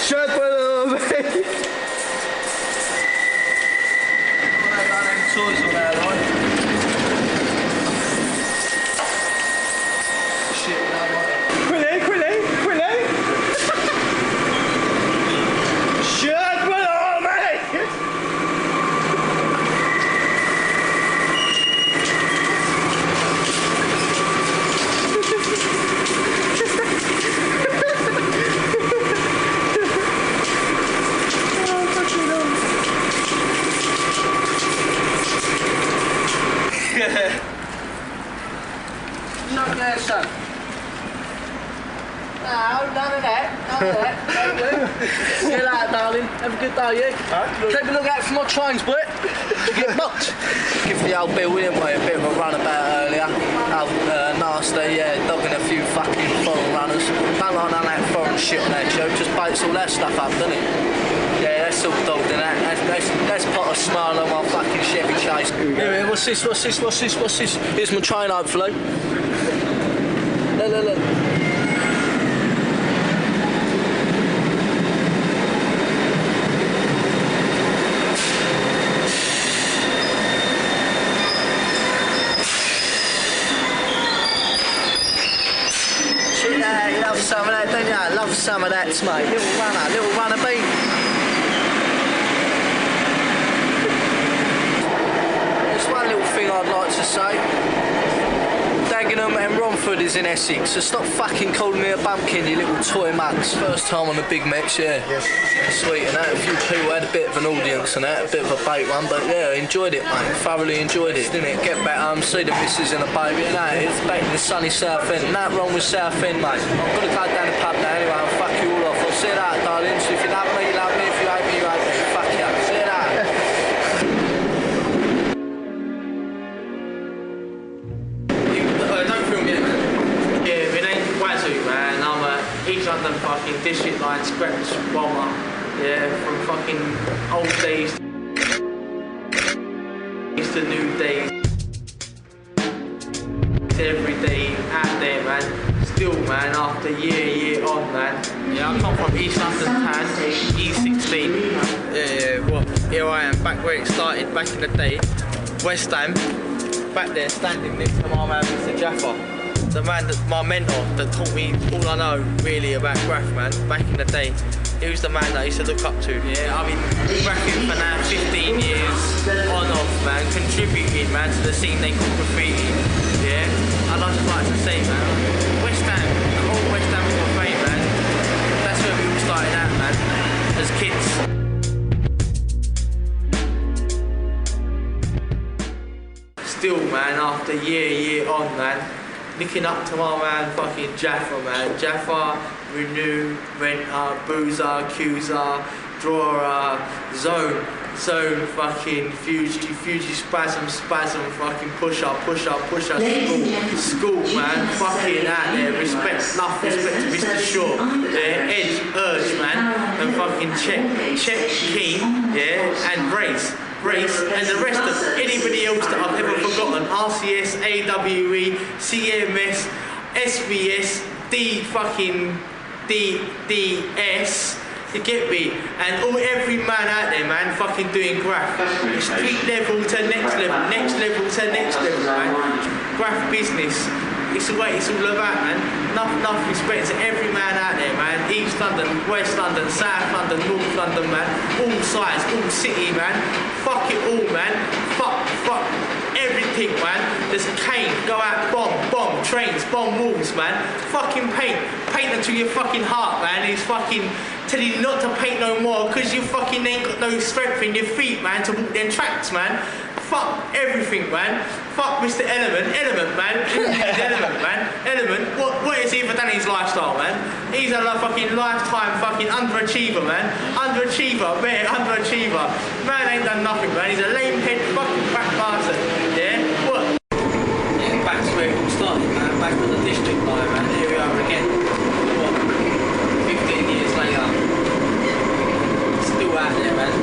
Shut up, mate. Toys on our line. Shit, Quickly. Shut up, mate. Not there, son. No, none of that. Don't do. See you later, darling. Have a good day, yeah? Keep a look out for my trains, boy. To get booked. Give the old Bill William a bit of a runabout earlier. Nasty, yeah, dogging a few fucking foreign runners. Don't like none of that foreign shit on that show. Just baits all that stuff up, doesn't it? Yeah, that's all dogged in that. That's put a smile on my fucking Chevy Chase. Here, what's this? Here's my train, hopefully. Look. You love some of that, don't you? I love some of that, mate. Little runner beat. There's one little thing I'd like to say. Dagenham and Romford is in Essex, so stop fucking calling me a bumpkin, you little toy mugs. First time on the big mix, yeah. Yes. Sweet, and that. A few people had a bit of an audience and that, a bit of a bait one, but yeah, enjoyed it, mate. Thoroughly enjoyed it, didn't it? Get back home, see the missus and a baby, and that. It's back in the sunny Southend. Nothing wrong with Southend, mate. I'm gonna go down the pub now anyway and fuck you all off. I'll see you later, darling. So if you love me, you love me. If you hate me, you hate me. Fuck you. See you later. East London fucking district line scratch bomber, yeah, from fucking old days to new days. Every day out there, man. Still, man, after year on, man. Yeah, I come from East London town, E16. Yeah, well, here I am, back where it started, back in the day. West Ham, back there, standing next to my man, Mr. Jaffa. The man, my mentor, that taught me all I know really about graph, man, back in the day. He was the man that I used to look up to. Yeah, I've been graphing for now 15 years, on off, man, contributing, man, to the scene they call graffiti. Yeah, I'd just like to say, man, West Ham, the whole West Ham man, as kids. Still, man, after year on, man, looking up to my man, fucking Jaffa, man. Jaffa, Renew, Renter, Boozer, Accuser, Drawer, Zone, fucking Fuji, Spasm, fucking push up, school, man, fucking out there, respect to Mr. Shaw, yeah, Edge, Urge, man, and fucking check, Keen, yeah, and Race, and the rest of anybody else that I've ever forgotten, RCS, AWE, CMS, SBS, DS, you get me? And every man out there, man, fucking doing graph. Street level to next level, next level to next level, man. Graph business. It's the way it's all about, man. Enough respect to every man out there, man. East London, West London, South London, North London, man. All sides, all city, man. Fuck it all, man. Fuck everything, man. There's cane, go out, bomb trains, bomb walls, man. Fucking paint until your fucking heart, man. It's fucking telling you not to paint no more because you fucking ain't got no strength in your feet, man, to walk them tracks, man. Fuck everything, man. Fuck Mr. Element, man. Element. What has he ever done in his lifestyle, man? He's a fucking lifetime fucking underachiever, man. Underachiever. Man ain't done nothing, man. He's a lame head fucking crap bastard. Yeah? What? Yeah, back to where it all started, man. Back to the district line, man. Here we are again. What? 15 years later. Still out there, man.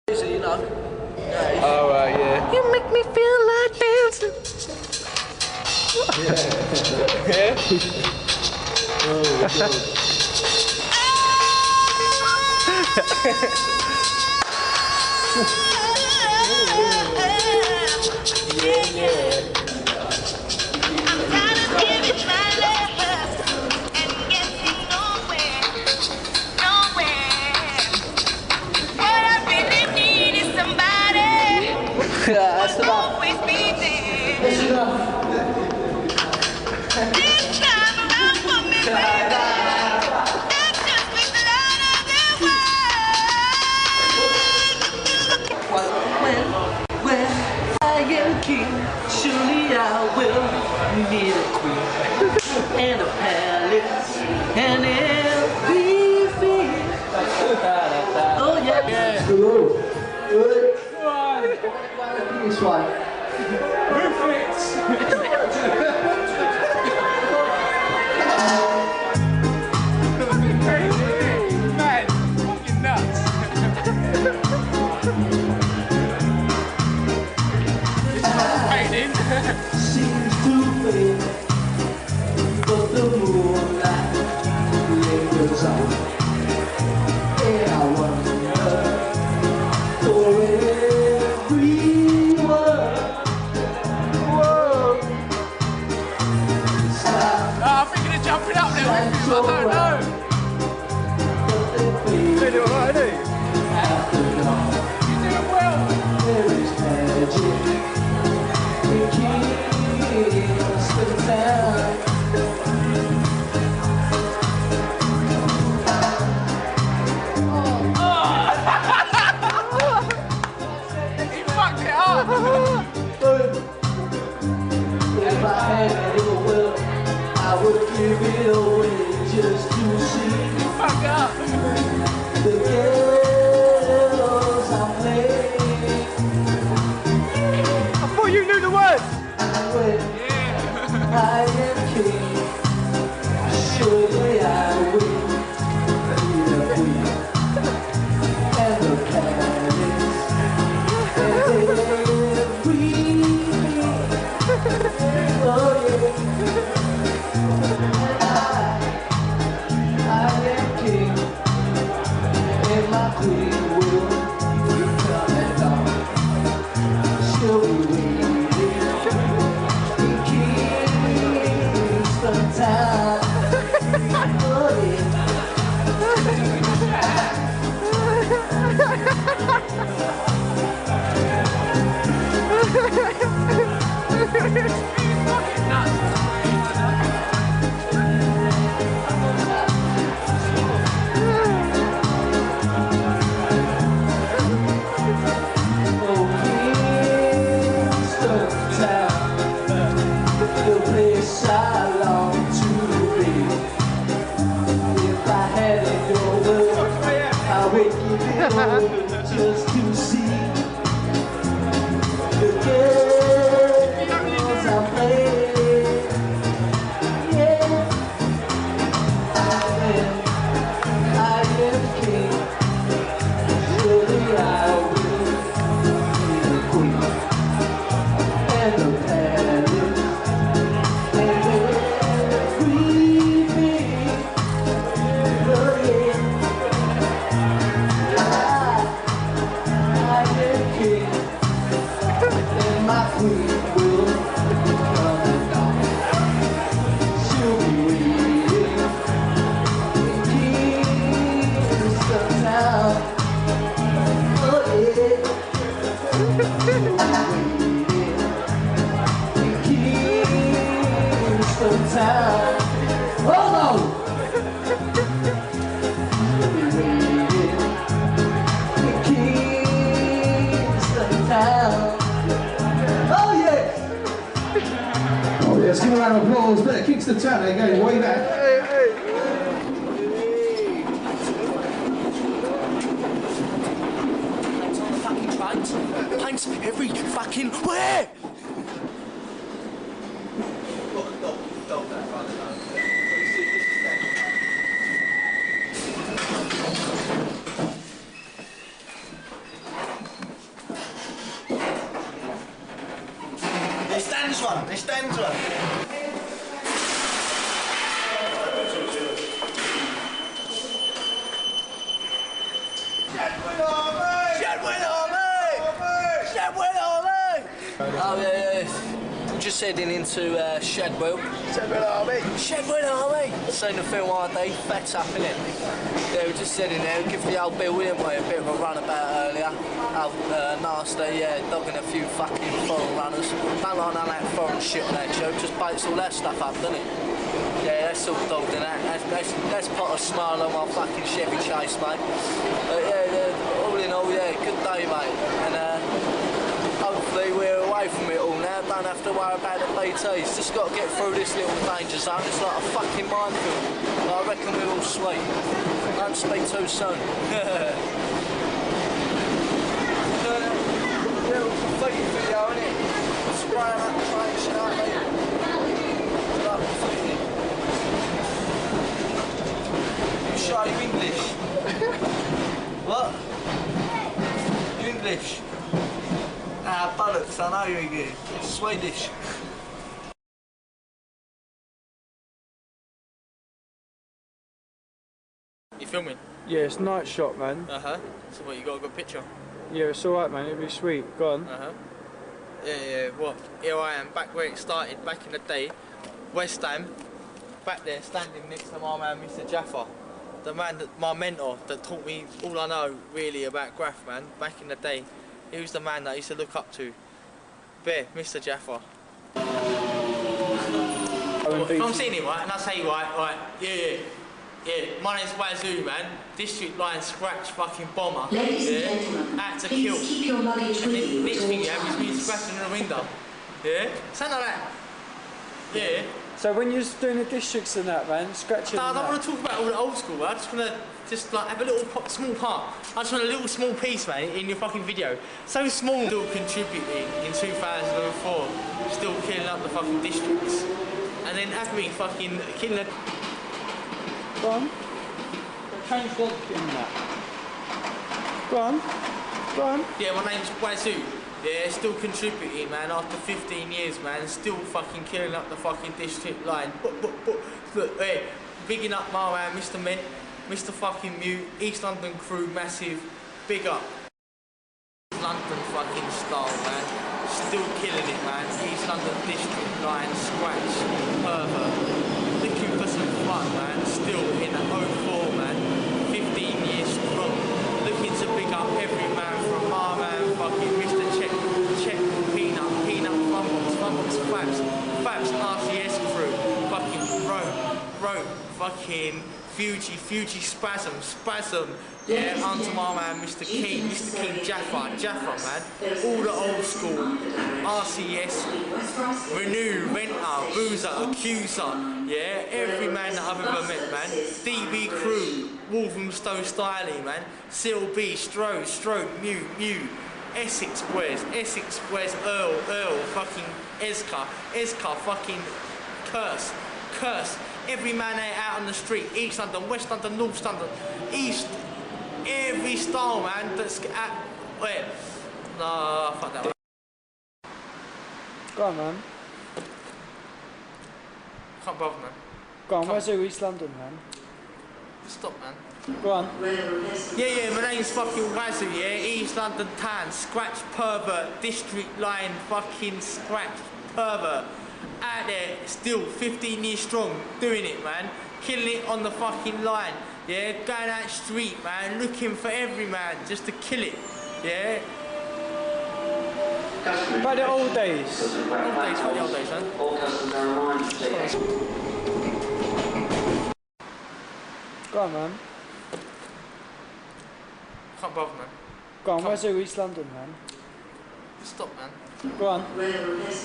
You know. Oh, yeah. You make me feel like dancing. Yeah. That's enough. That's enough. When I am king, surely I will need a queen and a palace and everything. Oh yeah. Hello. This one. Perfect. Man, fucking nuts. Seems to fade, but the moonlight lingers on. And I wonder for everyone. Whoa. I'm thinking of jumping up there with you, I don't know. I would give it away just to see. Fuck up. The girls I play. I thought you knew the words. When I am king, surely I will be the queen and the palace and everything. Oh yeah. I am king, and my queen will be coming on. She'll be waiting in Kingston Town. Oh the place I long to be. If I had it your way, I would give it all just to see the girls I play. Yeah, I am king. Surely I will be the queen and the palace. Town. Oh no! Kingston Town. Oh yeah! Oh yeah, let's give a round of applause. Better Kingston Town, there you go, way back. Paint on the fucking paint. Paint every fucking where? They stands one. They stands one. Oh yeah. We're just heading into Shadwell. Shadwell Army. Shadwell Army. Seen the film ID, fat up in it. Yeah, we're just heading there. Give the old Bill, didn't we? A bit of a runabout earlier. Nasty, yeah, dogging a few fucking foreign runners. Don't like none of that foreign shit on that show. Just baits all that stuff up, doesn't it? Yeah, that's all dogged in that. That's put a smile on my fucking Chevy Chase, mate. But yeah, all in all, yeah, good day, mate. And hopefully we're away from it all now. Don't have to worry about the BTs. Just got to get through this little danger zone. It's like a fucking minefield. But I reckon we're all sweet. Don't speak too soon. Little graffiti video, innit? Spraying up the train, shit like that. Like graffiti. You sure you English? What? You English? Ah, bollocks, I know you're English. Swedish. You filming? Yeah, it's night shot, man. Uh-huh. So what, you got a good picture? Yeah, it's alright, man. It'll be sweet. Go on. Uh-huh. Yeah, what? Here I am, back where it started, back in the day. West Ham, back there, standing next to my man, Mr. Jaffa. The man, my mentor, that taught me all I know, really, about graph, man. Back in the day, he was the man that I used to look up to. There, Mr. Jaffa. If I'm seeing it, right, and I say, right, yeah, my name's Wazoo, man. District line scratch fucking bomber. Ladies and gentlemen, out to please kill. keep your luggage with you. Next thing you have is me scratching in the window. Yeah? Something like that. Yeah. So when you're doing the districts and that, man, scratching. No, I don't want to talk about all the old school. I just want to like have a little small part. I just want a little small piece, man, in your fucking video. So small. Still contributing in 2004. Still killing up the fucking districts. And then have me fucking killing the... Go on. Change the in that. Go on. Go on. Yeah, my name's Wazoo. Yeah, still contributing, man, after 15 years, man, still fucking killing up the fucking district line. Look, hey, bigging up my man, Mr. Mint, Mr. fucking Mute, East London crew, massive, big up. London fucking style, man, still killing it, man. East London district line, scratch, pervert. Looking for some fun, man, still in the 04, man, 15 years strong. Looking to big up every man from my man, fucking Mr. Check, Peanut, Fumbles, Fabs, RCS crew, fucking Rope, fucking Fuji, Spasm, yeah, onto my man, Mr. King Jaffa, man, all the old school, RCS, Renew, Renter, Boozer, Accuser, yeah, every man that I've ever met, man, DB crew, Wolverhampton Styling, man, Seal B, Stroke, Mew, Essex Boys, Earl, fucking Eska, fucking Curse, every man out on the street, East London, West London, North London, East, every style, man, that's at, wait, no, fuck that one. Go on, man. Can't bother, man. Go on, where's East London, man? Stop, man. Go on. Yeah, my name's fucking Wazoo, yeah? East London Town, scratch pervert, district line, fucking scratch pervert. Out there, still 15 years strong, doing it, man. Killing it on the fucking line, yeah? Going out street, man, looking for every man just to kill it, yeah? By the old days. Old days, what the old days, man? Go on, man. Can't bother, man. Go on, where's East London, man? Stop, man. Go on.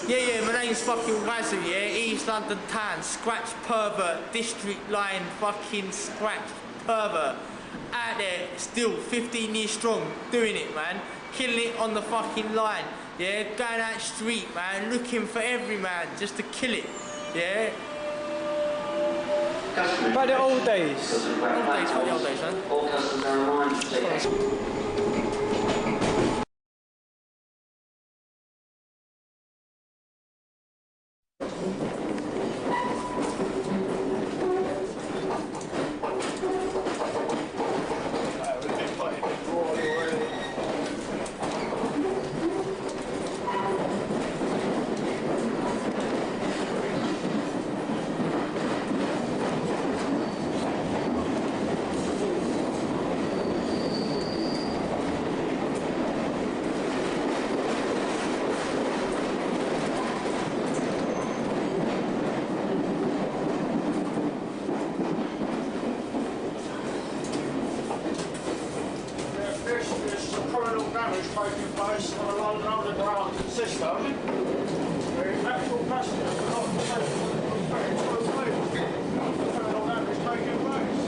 Yeah, my name's fucking Wazoo, yeah? East London Town, scratch pervert, district line, fucking scratch pervert. Out there, still 15 years strong, doing it, man. Killing it on the fucking line, yeah? Going out street, man, looking for every man just to kill it, yeah? By the old days. Old days, what the old days, man? Taking place on a London Underground system. The actual passengers are not criminal damage taking place.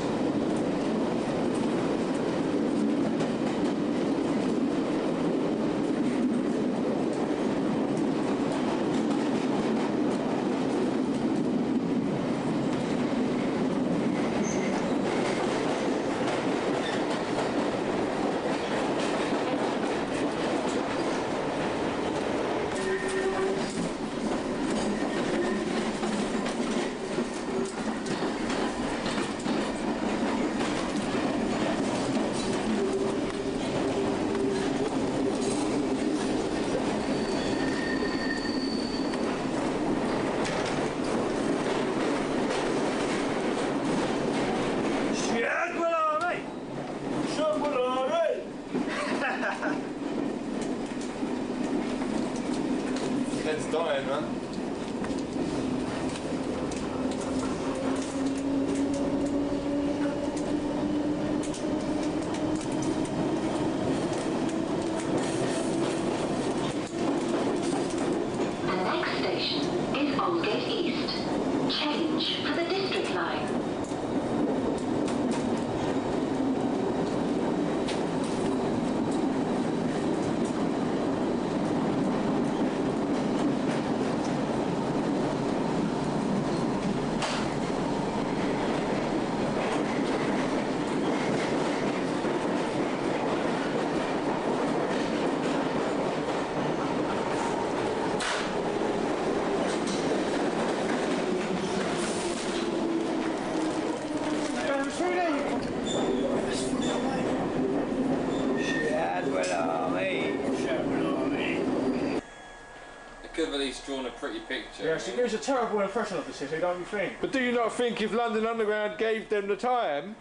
just drawn a pretty picture. Yeah, she gives a terrible impression of the city, don't you think? But do you not think if London Underground gave them the time,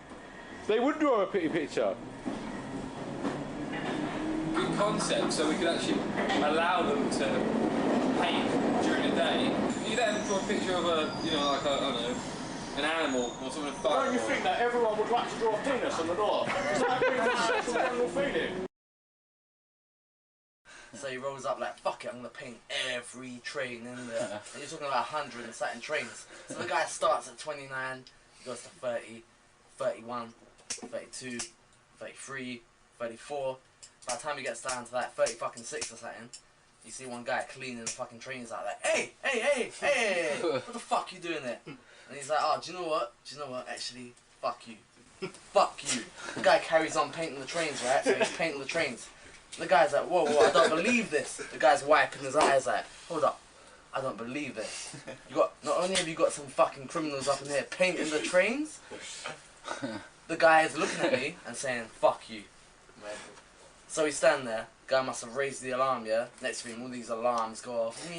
they would draw a pretty picture? Good concept, so we could actually allow them to paint during the day. You let them draw a picture of a, you know, like a, I don't know, an animal or something fun. Don't you think that everyone would like to draw a penis on the door? Is that a natural general feeling? So he rolls up like, fuck it, I'm gonna paint every train in there. And you're talking about 100 and something trains. So the guy starts at 29, he goes to 30, 31, 32, 33, 34. By the time he gets down to that 30 fucking 6 or something, you see one guy cleaning the fucking trains out like, hey, hey, hey, hey, what the fuck you doing there? And he's like, oh, do you know what? Actually, fuck you. Fuck you. The guy carries on painting the trains, right? So he's painting the trains. The guy's like, whoa, I don't believe this. The guy's wiping his eyes like, hold up, I don't believe this. Not only have you got some fucking criminals up in here painting the trains, the guy is looking at me and saying, fuck you. So he's standing there, guy must have raised the alarm, yeah? Next to him, all these alarms go off.